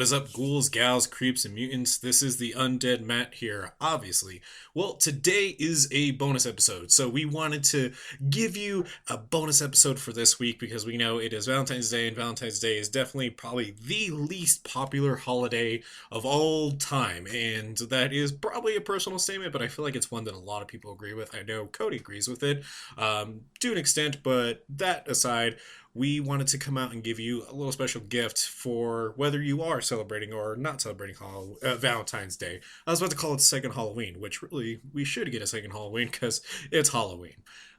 is up, ghouls, gals, creeps, and mutants? This is the Undead Matt here, obviously. Well, today is a bonus episode, so we wanted to give you a bonus episode for this week because we know it is Valentine's Day, and Valentine's Day is definitely probably the least popular holiday of all time. And that is probably a personal statement, but I feel like it's one that a lot of people agree with. I know Cody agrees with it to an extent, but that aside, we wanted to come out and give you a little special gift for whether you are celebrating or not celebrating Valentine's Day. I was about to call it second Halloween, which really we should get a second Halloween because it's Halloween.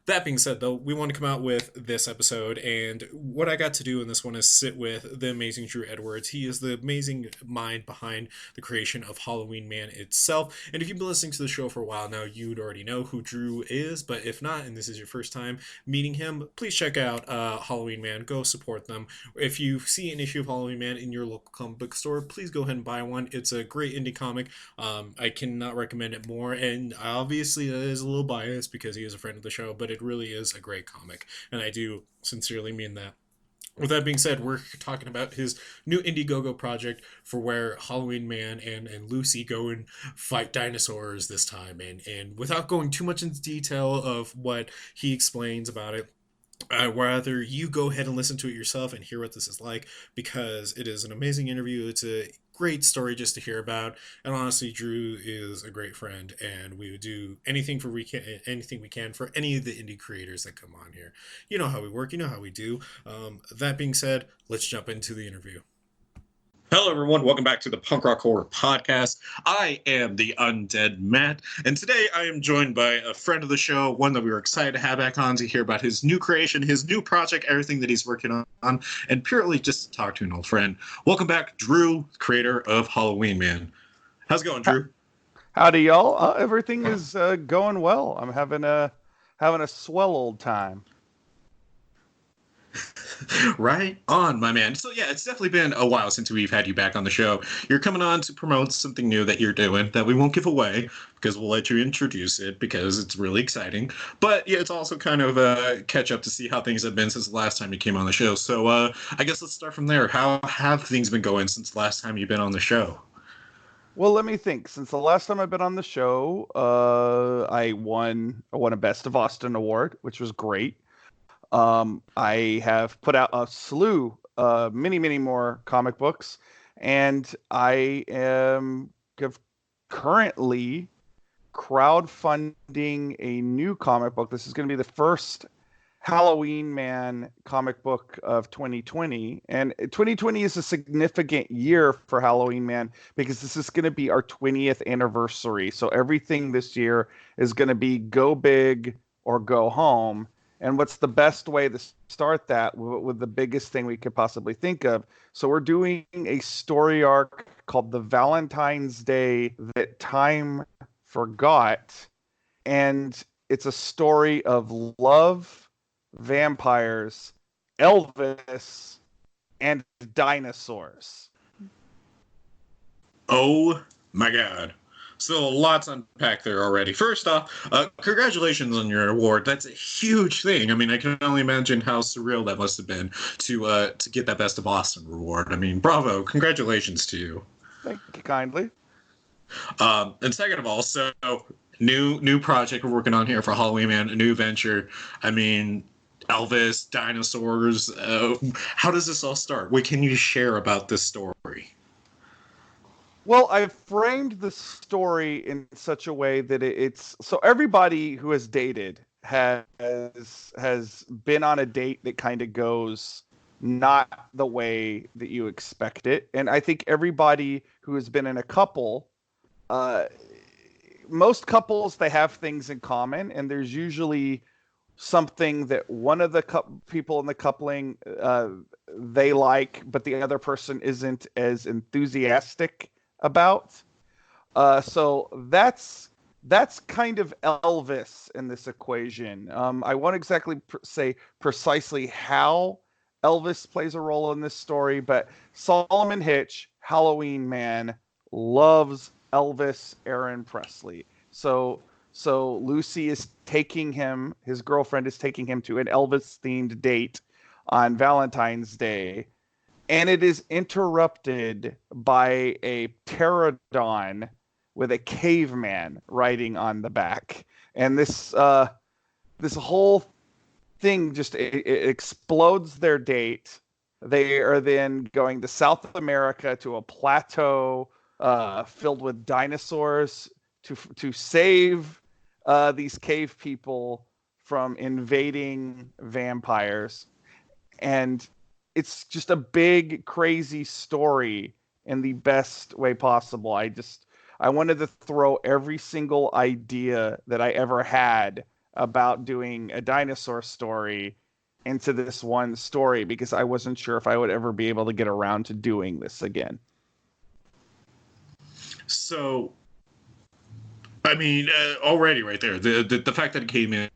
That being said, though, we want to come out with this episode, and what I got to do in this one is sit with the amazing Drew Edwards. He is the amazing mind behind the creation of Halloween Man itself. And if you've been listening to the show for a while now, you'd already know who Drew is. But if not, and this is your first time meeting him, please check out Halloween Man. Go support them. If you see an issue of Halloween Man in your local comic book store, please go ahead and buy one. It's a great indie comic. I cannot recommend it more. And obviously, that is a little biased because he is a friend of the show, but it really is a great comic, and I do sincerely mean that. With that being said, we're talking about his new Indiegogo project for where Halloween Man and Lucy go and fight dinosaurs this time. And without going too much into detail of what he explains about it, I'd rather you go ahead and listen to it yourself and hear what this is like because it is an amazing interview. It's a great story just to hear about, and honestly, Drew is a great friend, and we would do anything we can for any of the indie creators that come on here. You know how we work, you know how we do. That being said, let's jump into the interview. Hello, everyone. Welcome back to the Punk Rock Horror Podcast. I am the Undead Matt, and today I am joined by a friend of the show, one that we were excited to have back on to hear about his new creation, his new project, everything that he's working on, and purely just to talk to an old friend. Welcome back, Drew, creator of Halloween Man. How's it going, Drew? Howdy, y'all. Everything is going well. I'm having a swell old time. Right on, my man. So yeah, it's definitely been a while since we've had you back on the show. You're coming on to promote something new that you're doing that we won't give away because we'll let you introduce it because it's really exciting. But yeah, it's also kind of a catch up to see how things have been since the last time you came on the show. So I guess let's start from there. How have things been going since the last time you've been on the show? Well, let me think. Since the last time I've been on the show, I won a Best of Austin award, which was great. I have put out a slew, many more comic books, and I am currently crowdfunding a new comic book. This is going to be the first Halloween Man comic book of 2020, and 2020 is a significant year for Halloween Man because this is going to be our 20th anniversary. So everything this year is going to be go big or go home. And what's the best way to start that with the biggest thing we could possibly think of? So we're doing a story arc called The Valentine's Day That Time Forgot. And it's a story of love, vampires, Elvis, and dinosaurs. Oh my God. So lots unpacked there already. First off, congratulations on your award. That's a huge thing. I mean, I can only imagine how surreal that must have been to get that Best of Boston reward. I mean, bravo. Congratulations to you. Thank you kindly. And second of all, so new project we're working on here for Halloween Man, a new venture. I mean, Elvis, dinosaurs. How does this all start? What can you share about this story? Well, I've framed the story in such a way that it's so everybody who has dated has been on a date that kind of goes not the way that you expect it. And I think everybody who has been in a couple, most couples, they have things in common, and there's usually something that one of the people in the coupling they like, but the other person isn't as enthusiastic about. So that's kind of Elvis in this equation. I won't exactly say precisely how Elvis plays a role in this story, but Solomon Hitch, Halloween Man, loves Elvis Aaron Presley. So Lucy is taking him, his girlfriend is taking him to an Elvis-themed date on Valentine's Day. and it is interrupted by a pterodon with a caveman riding on the back. And this whole thing just it explodes their date. They are then going to South America to a plateau filled with dinosaurs to save these cave people from invading vampires. And it's just a big, crazy story in the best way possible. I wanted to throw every single idea that I ever had about doing a dinosaur story into this one story because I wasn't sure if I would ever be able to get around to doing this again. So, I mean, already right there, the fact that it came in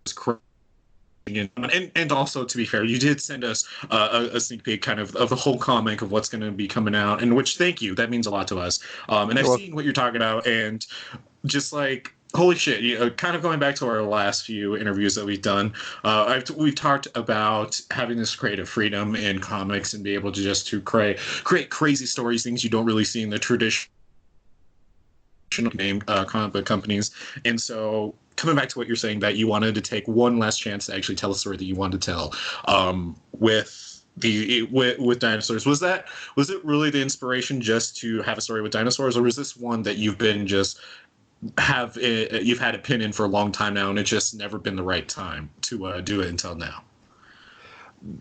was crazy. And also, to be fair, you did send us a sneak peek kind of the whole comic of what's going to be coming out, and which, thank you, that means a lot to us. And I've You're seen what you're talking about, and just like holy shit, kind of going back to our last few interviews that we've done, we've talked about having this creative freedom in comics and be able to just to create crazy stories, things you don't really see in the traditional name comic book companies. And so coming back to what you're saying, that you wanted to take one last chance to actually tell a story that you wanted to tell with dinosaurs, was it really the inspiration just to have a story with dinosaurs, or was this one that you've been just you've had a pin in for a long time now and it's just never been the right time to do it until now?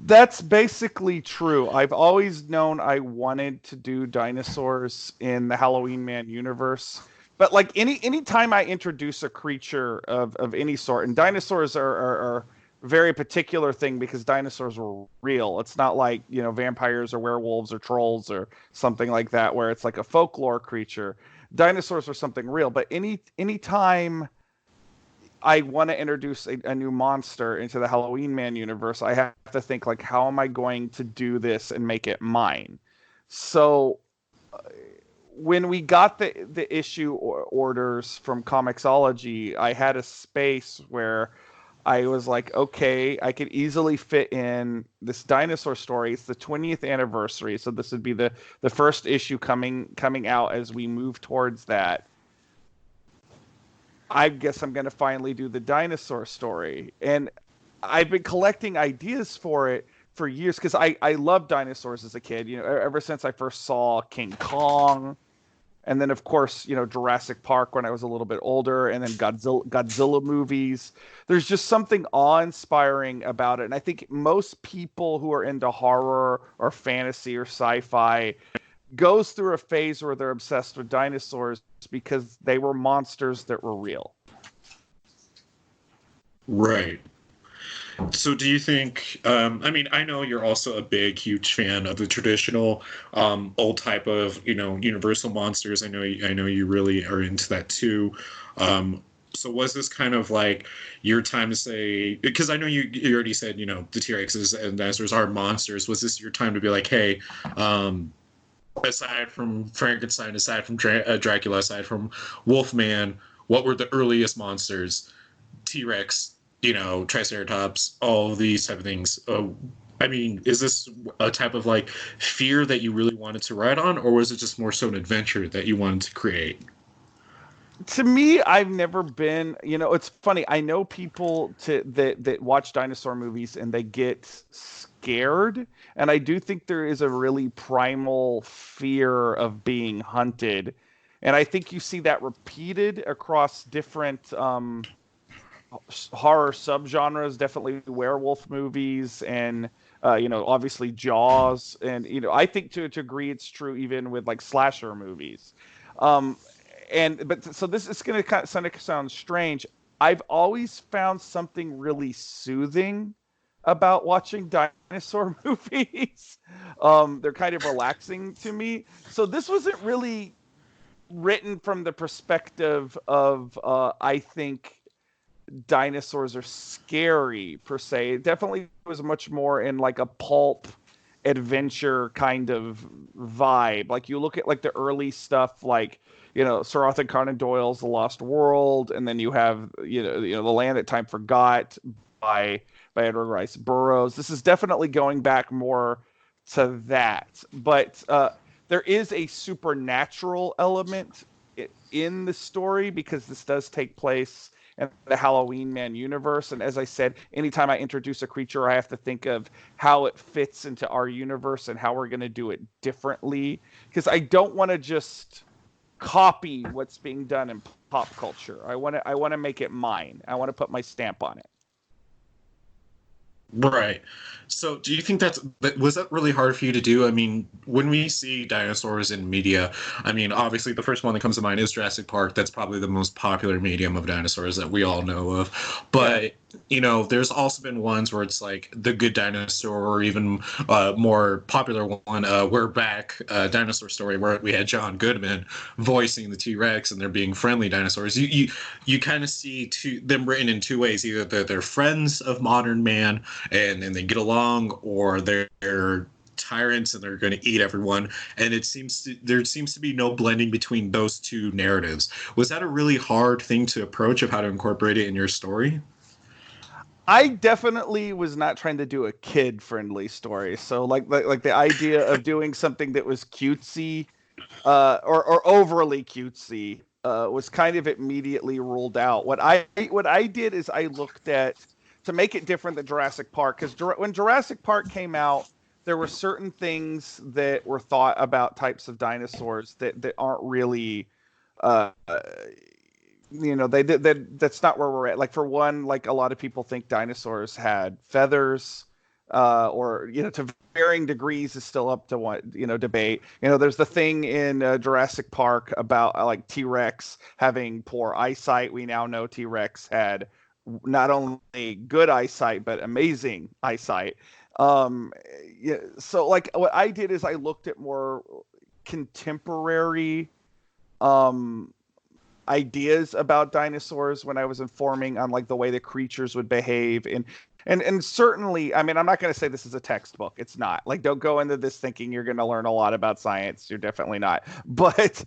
That's basically true. I've always known I wanted to do dinosaurs in the Halloween Man universe. But like any time I introduce a creature of any sort, and dinosaurs are a very particular thing because dinosaurs were real. It's not like, vampires or werewolves or trolls or something like that where it's like a folklore creature. Dinosaurs are something real. But any time I want to introduce a new monster into the Halloween Man universe, I have to think like, how am I going to do this and make it mine? So when we got the issue orders from Comixology, I had a space where I was like, okay, I could easily fit in this dinosaur story. It's the 20th anniversary, so this would be the first issue coming out as we move towards that. I guess I'm going to finally do the dinosaur story. And I've been collecting ideas for it for years because I loved dinosaurs as a kid, ever since I first saw King Kong. And then, of course, Jurassic Park when I was a little bit older, and then Godzilla movies. There's just something awe-inspiring about it. And I think most people who are into horror or fantasy or sci-fi goes through a phase where they're obsessed with dinosaurs because they were monsters that were real. Right. So do you think, I mean, I know you're also a big, huge fan of the traditional old type of, universal monsters. I know you really are into that too. So was this kind of like your time to say, because I know you already said, the T-Rexes and dinosaurs are monsters. Was this your time to be like, hey, aside from Frankenstein, aside from Dracula, aside from Wolfman, what were the earliest monsters? T-Rex, Triceratops, all these type of things. I mean, is this a type of like fear that you really wanted to ride on, or was it just more so an adventure that you wanted to create? To me, I've never been, it's funny. I know people that watch dinosaur movies and they get scared, and I do think there is a really primal fear of being hunted. And I think you see that repeated across different horror subgenres, definitely werewolf movies and obviously Jaws, and I think to a degree it's true even with like slasher movies. Um, but so this is going to kind of sound strange. I've always found something really soothing about watching dinosaur movies. They're kind of relaxing to me. So this wasn't really written from the perspective of I think dinosaurs are scary per se. It definitely was much more in like a pulp adventure kind of vibe. Like you look at like the early stuff, like Sir Arthur Conan Doyle's The Lost World, and then you have the Land That Time Forgot. by Edward Rice Burroughs. This is definitely going back more to that, but there is a supernatural element in the story because this does take place in the Halloween Man universe. And as I said, anytime I introduce a creature, I have to think of how it fits into our universe and how we're going to do it differently. Because I don't want to just copy what's being done in pop culture. I want to make it mine. I want to put my stamp on it. Right. So, do you think that was that really hard for you to do? I mean, when we see dinosaurs in media, I mean, obviously the first one that comes to mind is Jurassic Park. That's probably the most popular medium of dinosaurs that we all know of. Yeah. But, there's also been ones where it's like The Good Dinosaur, or even more popular one, We're Back, dinosaur story, where we had John Goodman voicing the T Rex and they're being friendly dinosaurs. You kind of see them written in two ways: either they're friends of modern man and they get along, or they're tyrants and they're going to eat everyone. And there seems to be no blending between those two narratives. Was that a really hard thing to approach, of how to incorporate it in your story? I definitely was not trying to do a kid friendly story. So like the idea of doing something that was cutesy or overly cutesy was kind of immediately ruled out. What I did is I looked at to make it different than Jurassic Park because when Jurassic Park came out, there were certain things that were thought about types of dinosaurs that aren't really uh, that's not where we're at. Like for one, like a lot of people think dinosaurs had feathers, or to varying degrees is still up to what debate. There's the thing in Jurassic Park about like T-Rex having poor eyesight. We now know T-Rex had not only good eyesight but amazing eyesight. Um, yeah, so like what I did is I looked at more contemporary um ideas about dinosaurs when I was informing on like the way the creatures would behave and certainly, I mean, I'm not going to say this is a textbook. It's not. Like, don't go into this thinking you're going to learn a lot about science. You're definitely not. But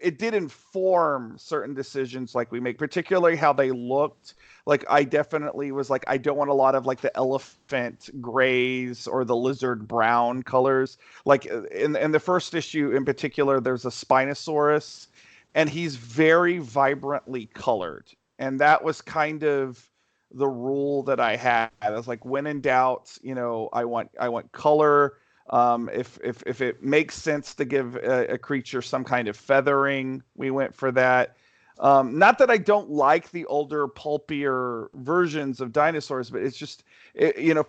it did inform certain decisions like we make, particularly how they looked. Like I definitely was like I don't want a lot of like the elephant grays or the lizard brown colors. Like in the first issue in particular, there's a Spinosaurus and he's very vibrantly colored. And that was kind of the rule that I had. I was like, when in doubt, I want color. If it makes sense to give a creature some kind of feathering, we went for that. Not that I don't like the older, pulpier versions of dinosaurs, but it's just,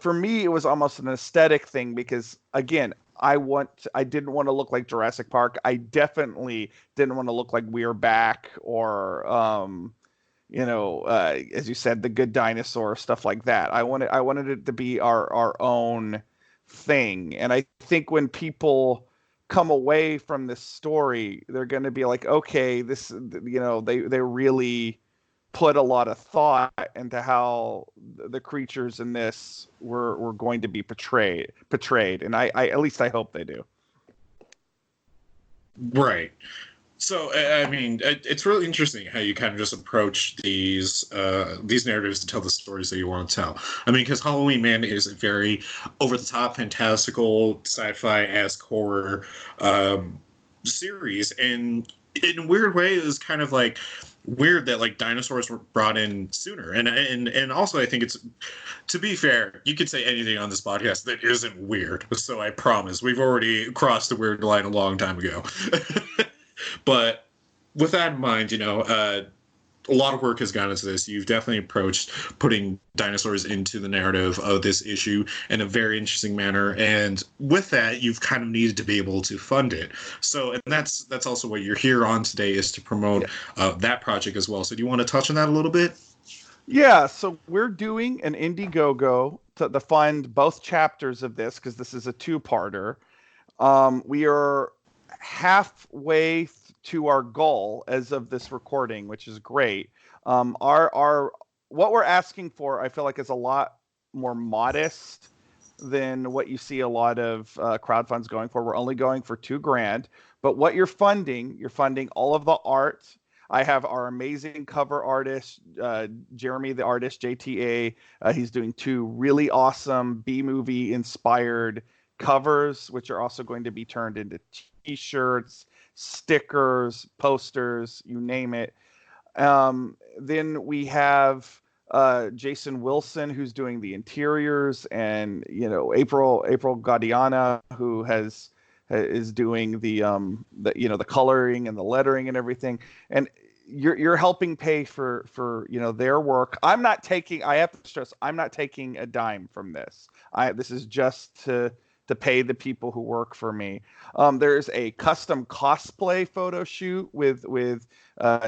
for me, it was almost an aesthetic thing because, again, I didn't want to look like Jurassic Park. I definitely didn't want to look like We're Back or, as you said, The Good Dinosaur, stuff like that. I wanted it to be our own thing. And I think when people come away from this story, they're going to be like, okay, they really put a lot of thought into how the creatures in this were going to be portrayed, and I at least I hope they do. Right. So, I mean, it's really interesting how you kind of just approach these narratives to tell the stories that you want to tell. I mean, because Halloween Man is a very over the top, fantastical, sci-fi esque horror series, and in a weird way, it was kind of like weird that like dinosaurs were brought in sooner. And also, I think it's, to be fair, you could say anything on this podcast that isn't weird. So I promise we've already crossed the weird line a long time ago. But with that in mind, a lot of work has gone into this. You've definitely approached putting dinosaurs into the narrative of this issue in a very interesting manner, and with that, you've kind of needed to be able to fund it. So, and that's also what you're here on today, is to promote Yeah. that project as well. So, do you want to touch on that a little bit? Yeah, so we're doing an Indiegogo to fund both chapters of this because this is a two-parter. We are halfway to our goal as of this recording, which is great. Our what we're asking for, I feel like, is a lot more modest than what you see a lot of crowdfunds going for. We're only going for 2 grand, but what you're funding all of the art. I have our amazing cover artist, Jeremy, the artist, JTA. He's doing two really awesome B movie inspired covers, which are also going to be turned into t-shirts, stickers, posters, you name it. Then we have Jason Wilson, who's doing the interiors, and April Gaudiana, who is doing the coloring and the lettering and everything. And you're helping pay for their work. I have to stress, I'm not taking a dime from this. This is just to pay the people who work for me. There's a custom cosplay photo shoot with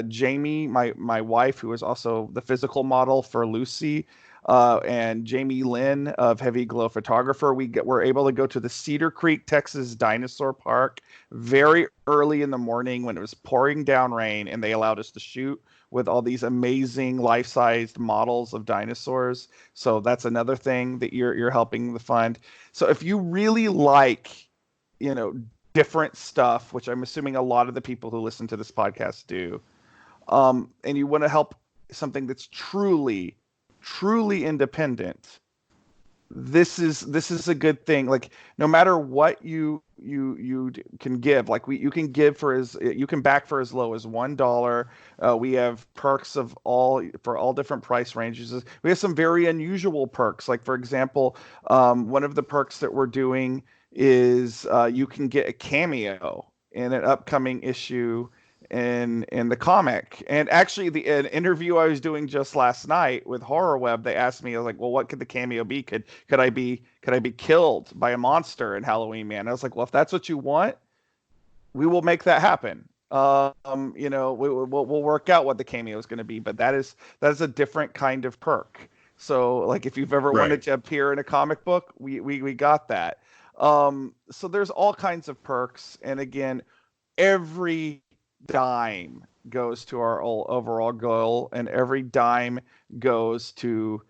Jamie, my wife, who is also the physical model for Lucy, and Jamie Lynn of Heavy Glow Photographer. We're able to go to the Cedar Creek, Texas Dinosaur Park very early in the morning when it was pouring down rain, and they allowed us to shoot with all these amazing life-sized models of dinosaurs. So that's another thing that you're helping the fund. So if you really like, you know, different stuff, which I'm assuming a lot of the people who listen to this podcast do, and you want to help something that's truly independent, this is a good thing. Like, no matter what you can give, like you can give you can back for as low as $1. We have perks for all different price ranges. We have some very unusual perks. Like, for example, one of the perks that we're doing is you can get a cameo in an upcoming issue in the comic. And actually, an interview I was doing just last night with Horror Web, they asked me, I was like, well, what could the cameo be? Could I be killed by a monster in Halloween Man? I was like, well, if that's what you want, we will make that happen. We'll work out what the cameo is going to be, but that is a different kind of perk. So, like, if you've ever Right. wanted to appear in a comic book, we got that. So there's all kinds of perks, and again, every dime goes to our overall goal, and every dime goes to,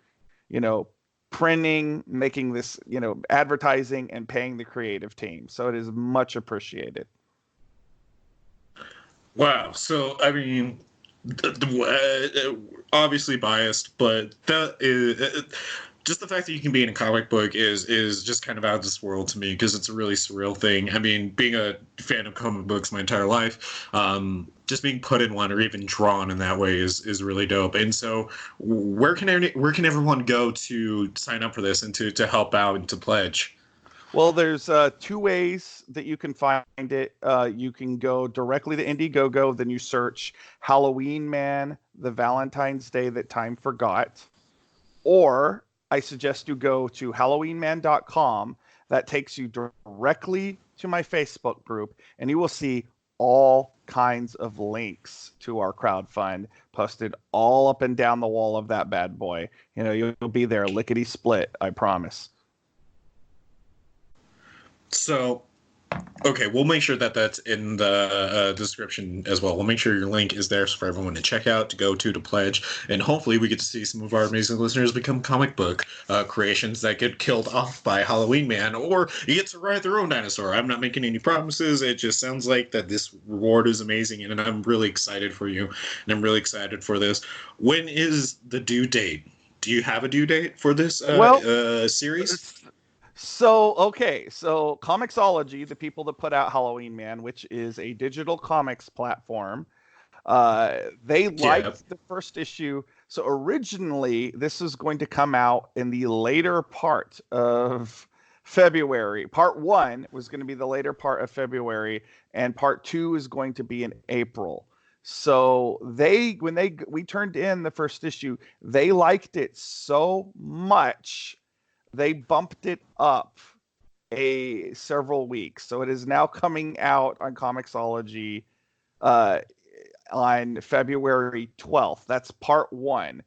you know, printing, making this, advertising, and paying the creative team. So it is much appreciated. Wow. So, I mean, obviously biased, but that is just the fact that you can be in a comic book is just kind of out of this world to me because it's a really surreal thing. I mean, being a fan of comic books my entire life, just being put in one or even drawn in that way is really dope. And so, where can everyone go to sign up for this and to help out and to pledge? Well, there's two ways that you can find it. You can go directly to Indiegogo, then you search Halloween Man, the Valentine's Day that time forgot. Or I suggest you go to halloweenman.com. That takes you directly to my Facebook group, and you will see all kinds of links to our crowdfund posted all up and down the wall of that bad boy. You'll be there lickety split, I promise. So, okay, we'll make sure that that's in the description as well. We'll make sure your link is there for everyone to check out, to go to pledge, and hopefully we get to see some of our amazing listeners become comic book creations that get killed off by Halloween Man, or you get to ride their own dinosaur. I'm not making any promises. It just sounds like that this reward is amazing, and I'm really excited for you, and I'm really excited for this. When is the due date? Do you have a due date for this Well, series? so Comixology, the people that put out Halloween Man, which is a digital comics platform, they Yeah. liked the first issue. So originally, this was going to come out in the later part of February. Part one was going to be the later part of February, and part two is going to be in April. So when we turned in the first issue, they liked it so much they bumped it up a several weeks. So it is now coming out on Comixology uh, on February 12th. That's part one.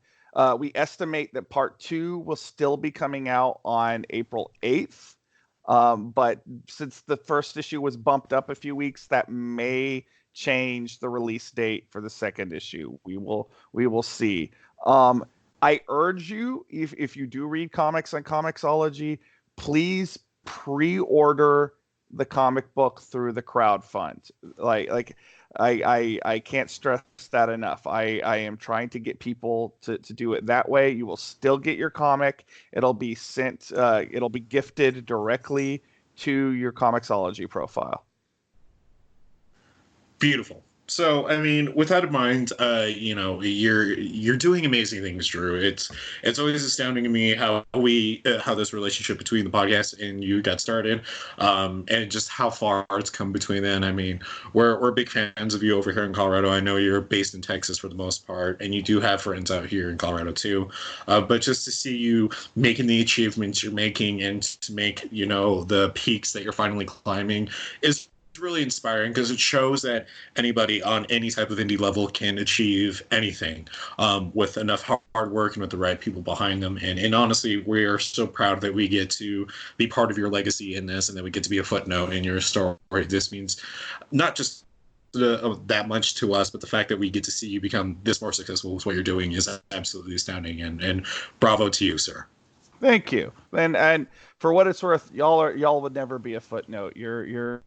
We estimate that part two will still be coming out on April 8th. But since the first issue was bumped up a few weeks, that may change the release date for the second issue. We will see. I urge you, if you do read comics on Comixology, please pre-order the comic book through the crowdfund. Like I can't stress that enough. I am trying to get people to do it that way. You will still get your comic. It'll be sent. It'll be gifted directly to your Comixology profile. Beautiful. So, I mean, with that in mind, you're doing amazing things, Drew. It's always astounding to me how this relationship between the podcast and you got started, and just how far it's come between then. I mean, we're big fans of you over here in Colorado. I know you're based in Texas for the most part, and you do have friends out here in Colorado too. But just to see you making the achievements you're making and to make the peaks that you're finally climbing is really inspiring because it shows that anybody on any type of indie level can achieve anything, with enough hard work and with the right people behind them. And honestly, we are so proud that we get to be part of your legacy in this and that we get to be a footnote in your story. This means not just that much to us, but the fact that we get to see you become this more successful with what you're doing is absolutely astounding. And bravo to you, sir. Thank you. And for what it's worth, y'all would never be a footnote. You're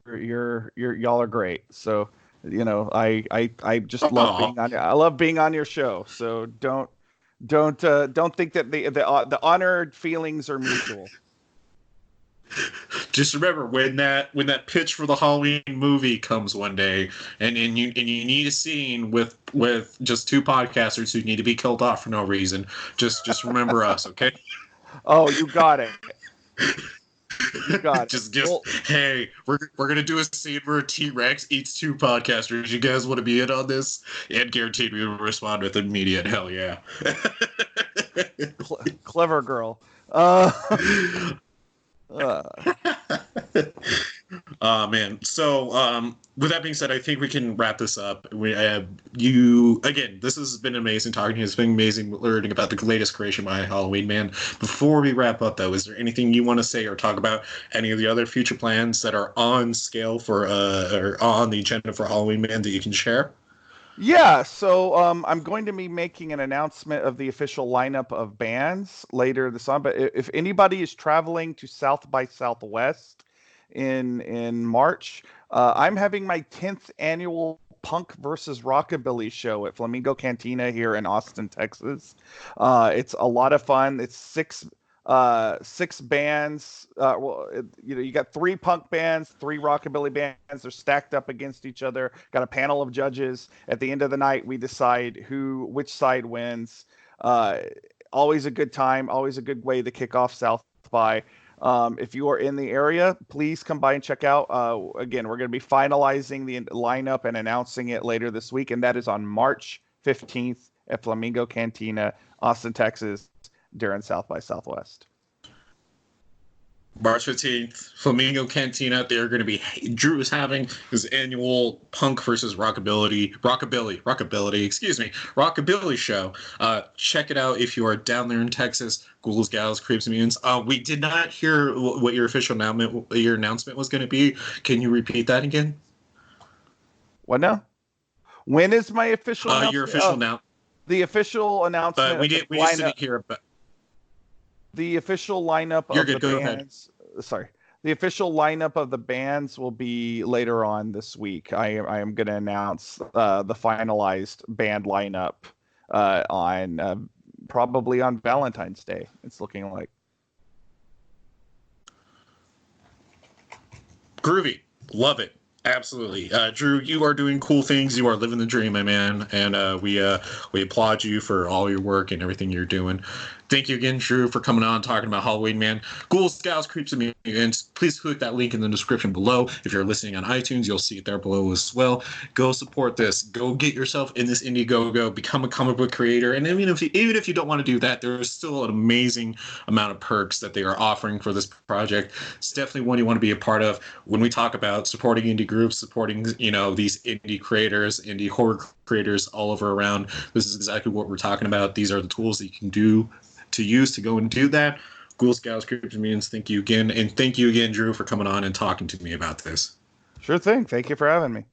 y'all are great. So, I just love Oh, being on. I love being on your show. So don't think that the honored feelings are mutual. just remember when that pitch for the Halloween movie comes one day, and you need a scene with just two podcasters who need to be killed off for no reason. Just remember us, okay? Oh, you got it. You got it. just Well, hey, we're gonna do a scene where a T-Rex eats two podcasters. You guys want to be in on this? And guaranteed we will respond with immediate hell yeah. clever girl. Uh, uh, Oh man. So, with that being said, I think we can wrap this up. We have you again. This has been amazing talking to you. It's been amazing learning about the latest creation by Halloween Man. Before we wrap up, though, is there anything you want to say or talk about? Any of the other future plans that are on scale for or on the agenda for Halloween Man that you can share? Yeah, so I'm going to be making an announcement of the official lineup of bands later this on. But if anybody is traveling to South by Southwest in March, I'm having my 10th annual Punk versus Rockabilly show at Flamingo Cantina here in Austin, Texas. It's a lot of fun. It's six bands. You got three punk bands, three rockabilly bands. They're stacked up against each other. Got a panel of judges. At the end of the night, we decide which side wins. Uh, Always a good time. Always a good way to kick off South by. If you are in the area, please come by and check out. Again, we're going to be finalizing the lineup and announcing it later this week, and that is on March 15th at Flamingo Cantina, Austin, Texas, during South by Southwest. March 15th, Flamingo Cantina. They're going to be. Drew is having his annual Punk versus Rockabilly show. Check it out if you are down there in Texas. Ghouls, Gals, Creeps, and Mutants. We did not hear what your official announcement was going to be. Can you repeat that again? What now? When is my official announcement? Your official now. The official announcement. But we just didn't hear about. The official lineup You're of good. the Go bands. Ahead. Sorry. The official lineup of the bands will be later on this week. I am going to announce the finalized band lineup on probably on Valentine's Day. It's looking like. Groovy. Love it. Absolutely. Drew, you are doing cool things. You are living the dream, my man. And we applaud you for all your work and everything you're doing. Thank you again, Drew, for coming on talking about Halloween Man. Ghouls, Scouts, Creeps, and Mutants. Please click that link in the description below. If you're listening on iTunes, you'll see it there below as well. Go support this. Go get yourself in this Indiegogo. Become a comic book creator. And even if you don't want to do that, there is still an amazing amount of perks that they are offering for this project. It's definitely one you want to be a part of. When we talk about supporting indie groups, supporting these indie creators, indie horror creators all over around, this is exactly what we're talking about. These are the tools that you can use to go and do that. Ghouls, Gals, Creeps, and Mutants, thank you again. And thank you again, Drew, for coming on and talking to me about this. Sure thing. Thank you for having me.